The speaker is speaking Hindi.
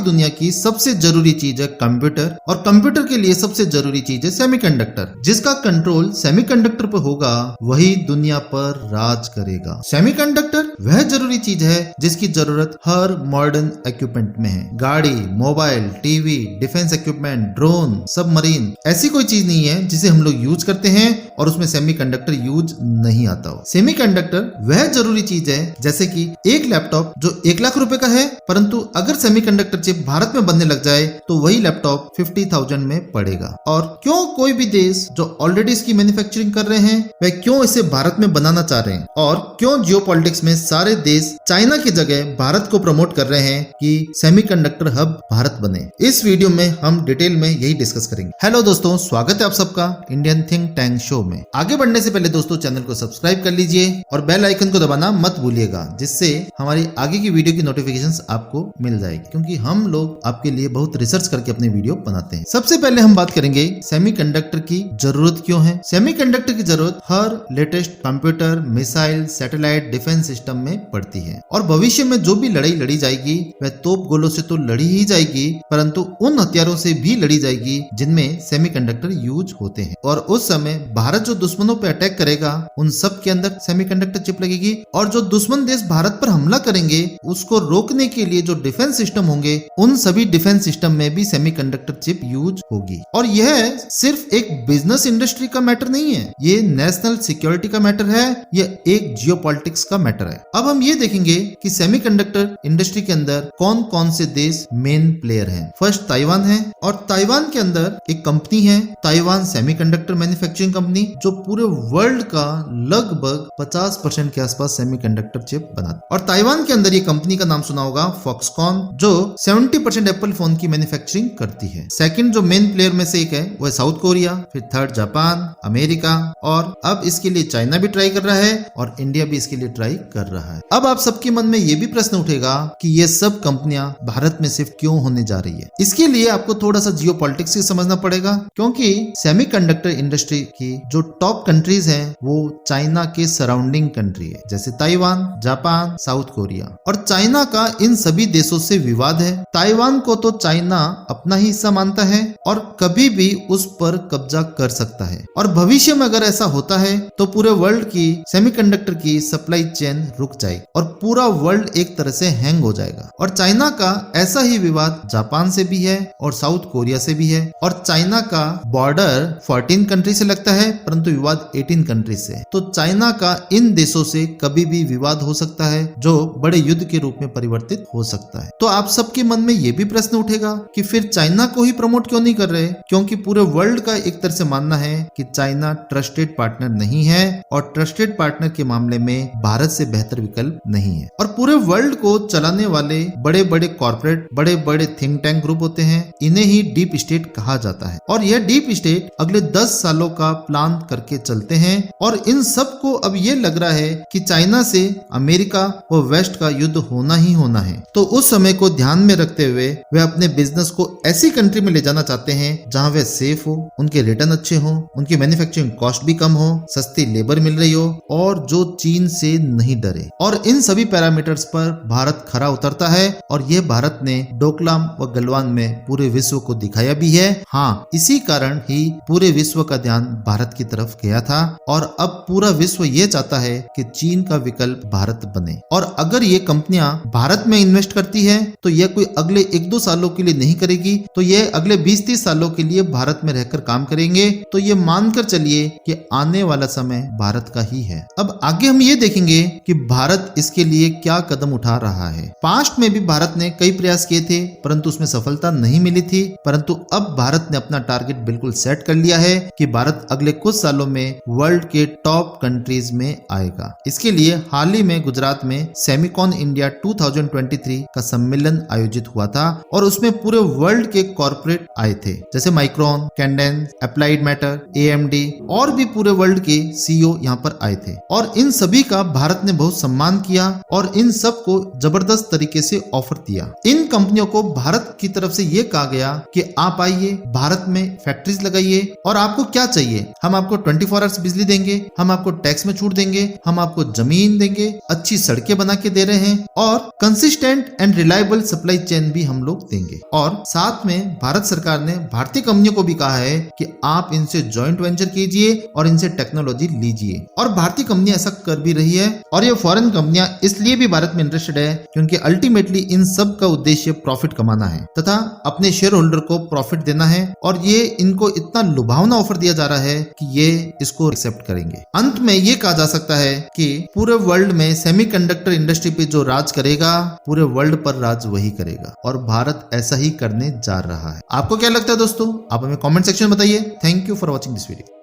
दुनिया की सबसे जरूरी चीज है कंप्यूटर, और कंप्यूटर के लिए सबसे जरूरी चीज है सेमीकंडक्टर। जिसका कंट्रोल सेमीकंडक्टर पर होगा वही दुनिया पर राज करेगा। सेमीकंडक्टर वह जरूरी चीज है जिसकी जरूरत हर मॉडर्न इक्विपमेंट में है। गाड़ी, mobile, TV, defence equipment, drone, submarine, ऐसी कोई चीज नहीं है जिसे हम लोग यूज करते हैं और उसमें सेमीकंडक्टर यूज नहीं आता हो। सेमीकंडक्टर वह जरूरी चीज है जैसे कि एक लैपटॉप जो 1 लाख रुपए का है, परंतु अगर सेमीकंडक्टर चिप भारत में बनने लग जाए तो वही लैपटॉप 50,000 में पड़ेगा। और क्यों कोई भी देश जो ऑलरेडी इसकी मैन्युफैक्चरिंग कर रहे हैं वह क्यों इसे भारत में बनाना चाह रहे हैं, और क्यों जियोपॉलिटिक्स में सारे देश चाइना की जगह भारत को प्रमोट कर रहे हैं कि सेमीकंडक्टर हब भारत बने। इस वीडियो में हम डिटेल में यही डिस्कस करेंगे। हेलो दोस्तों, स्वागत है आप सबका इंडियन थिंक टैंक शो में। आगे बढ़ने से पहले दोस्तों चैनल को सब्सक्राइब कर लीजिए और बेल आइकन को दबाना मत भूलिएगा, जिससे हमारी आगे की वीडियो की नोटिफिकेशंस आपको मिल जाएगी, क्योंकि हम लोग आपके लिए बहुत रिसर्च करके अपने वीडियो बनाते हैं। सबसे पहले हम बात करेंगे सेमीकंडक्टर की जरूरत क्यों है। सेमीकंडक्टर की जरूरत हर latest computer, missile, satellite, defence system में पड़ती है, और भविष्य में जो भी लड़ाई लड़ी जाएगी वह तोप गोलों से तो लड़ी ही जाएगी, परंतु उन हथियारों से भी लड़ी जाएगी जिनमें सेमीकंडक्टर यूज होते हैं। और उस समय भारत जो दुश्मनों पर अटैक करेगा उन सब के अंदर सेमीकंडक्टर चिप लगेगी, और जो दुश्मन देश भारत पर हमला करेंगे उसको रोकने के लिए जो डिफेंस सिस्टम होंगे उन सभी डिफेंस सिस्टम में भी सेमीकंडक्टर चिप यूज होगी। और यह सिर्फ एक बिजनेस इंडस्ट्री का मैटर नहीं है, ये नेशनल सिक्योरिटी का मैटर है, यह एक जियोपॉलिटिक्स का मैटर है। अब हम ये देखेंगे कि सेमीकंडक्टर इंडस्ट्री के अंदर कौन कौन से देश मेन प्लेयर हैं। फर्स्ट ताइवान है, और ताइवान के अंदर एक कंपनी है ताइवान सेमीकंडक्टर मैन्युफैक्चरिंग कंपनी, जो पूरे वर्ल्ड का लगभग 50% के आसपास सेमीकंडक्टर चिप बनाती। और ताइवान के अंदर ये कंपनी का नाम सुना होगा फॉक्सकॉन, जो 70% एप्पल फोन की मैन्युफैक्चरिंग करती है। सेकंड जो मेन प्लेयर में से एक है वो है साउथ कोरिया, फिर थर्ड जापान, अमेरिका, और अब इसके लिए चाइना भी ट्राई कर रहा है और इंडिया भी इसके लिए ट्राई कर रहा है। अब आप सबके मन में ये भी प्रश्न उठेगा कि ये सब कंपनियां भारत में सिर्फ क्यों होने जा रही है। इसके लिए आपको थोड़ा सा जियोपॉलिटिक्स समझना पड़ेगा, क्योंकि सेमीकंडक्टर इंडस्ट्री की जो टॉप कंट्रीज हैं वो चाइना के सराउंडिंग कंट्री है, जैसे ताइवान, जापान, साउथ कोरिया। और चाइना का इन सभी देशों से विवाद है। ताइवान को तो चाइना अपना ही हिस्सा मानता है और कभी भी उस पर कब्जा कर सकता है, और भविष्य में अगर ऐसा होता है तो पूरे वर्ल्ड की सेमीकंडक्टर की सप्लाई चेन रुक जाएगी और पूरा वर्ल्ड एक तरह से हैंग हो जाएगा। और चाइना का ऐसा ही विवाद जापान से भी है और साउथ कोरिया से भी है, और चाइना का बॉर्डर 14 कंट्री से लगता है परंतु विवाद 18 कंट्री से। तो चाइना का इन देशों से कभी भी विवाद हो सकता है जो बड़े युद्ध के रूप में परिवर्तित हो सकता है। तो आप सबके मन में ये भी प्रश्न उठेगा कि फिर चाइना को ही प्रमोट क्यों नहीं कर रहे, क्योंकि पूरे वर्ल्ड का एक तरह से मानना है कि चाइना ट्रस्टेड पार्टनर नहीं है, और ट्रस्टेड पार्टनर के मामले में भारत से बेहतर विकल्प नहीं है। और पूरे वर्ल्ड को चलाने वाले बड़े बड़े कॉर्पोरेट, बड़े बड़े थिंक टैंक ग्रुप होते हैं, इन्हें ही डीप स्टेट कहा जाता है। और यह डीप स्टेट अगले 10 सालों का प्लान करके चलते हैं, और इन सब को अब ये लग रहा है कि चाइना से अमेरिका व वेस्ट का युद्ध होना ही होना है। तो उस समय को ध्यान में रखते हुए वे अपने बिजनेस को ऐसी कंट्री में ले जाना चाहते हैं जहां वे सेफ हो, उनके रिटर्न अच्छे हो, उनकी मैन्युफैक्चरिंग कॉस्ट भी कम हो, सस्ती लेबर मिल रही हो, और जो चीन से नहीं डरे। और इन सभी पैरामीटर्स पर भारत खरा उतरता है, और यह भारत ने डोकलाम व गलवान में पूरे विश्व को दिखाया भी है। हाँ, इसी कारण ही पूरे विश्व का ध्यान भारत की तरफ गया था, और अब पूरा विश्व ये चाहता है कि चीन का विकल्प भारत बने। और अगर ये कंपनियां भारत में इन्वेस्ट करती है तो यह कोई अगले 1-2 सालों के लिए नहीं करेगी, तो यह अगले 20-30 सालों के लिए भारत में रहकर काम करेंगे। तो ये मानकर चलिए कि आने वाला समय भारत का ही है। अब आगे हम ये देखेंगे कि भारत इसके लिए क्या कदम उठा रहा है। पास्ट में भी भारत ने कई प्रयास किए थे परंतु उसमें सफलता नहीं मिली थी, परंतु अब भारत ने अपना टारगेट बिल्कुल सेट कर लिया है कि भारत अगले कुछ सालों में वर्ल्ड के टॉप कंट्रीज में आएगा। इसके लिए हाल ही में गुजरात में सेमिकॉन इंडिया 2023 का सम्मेलन आयोजित हुआ था, और उसमें पूरे वर्ल्ड के कॉर्पोरेट आए थे, जैसे micron, Cadence, applied matter, AMD, और भी पूरे वर्ल्ड के CEO यहाँ पर आए थे। और इन सभी का भारत ने बहुत सम्मान किया और इन सब को जबरदस्त तरीके से ऑफर दिया। इन कंपनियों को भारत की तरफ से ये कहा गया कि आप आइए, भारत में फैक्ट्रीज लगाइए, और आपको क्या चाहिए, हम आपको 24 आवर्स बिजली देंगे, हम आपको टैक्स में छूट देंगे, हम आपको जमीन देंगे, अच्छी सड़कें बना के दे रहे हैं, और consistent and reliable supply chain भी हम लोग देंगे। और साथ में भारत सरकार ने भारतीय कंपनियों को भी कहा है कि आप इनसे जॉइंट वेंचर कीजिए और इनसे टेक्नोलॉजी लीजिए। और भारतीय कंपनियां ऐसा कर भी रही है। और ये फॉरेन कंपनियां इसलिए भी भारत में इंटरेस्टेड है क्योंकि अल्टीमेटली इन सब का उद्देश्य प्रॉफिट कमाना है तथा अपने शेयर होल्डर को प्रॉफिट देना है। और ये इनको इतना लुभावना ऑफर दिया जा रहा है कि ये इसको एक्सेप्ट करेंगे। अंत में ये कहा जा सकता है कि पूरे वर्ल्ड में सेमीकंडक्टर इंडस्ट्री पे जो राज करेगा, पूरे वर्ल्ड पर राज वही करेगा और भारत ऐसा ही करने जा रहा है। आपको क्या लगता है दोस्तों? आप हमें कमेंट सेक्शन में बताइए। Thank you for watching this video.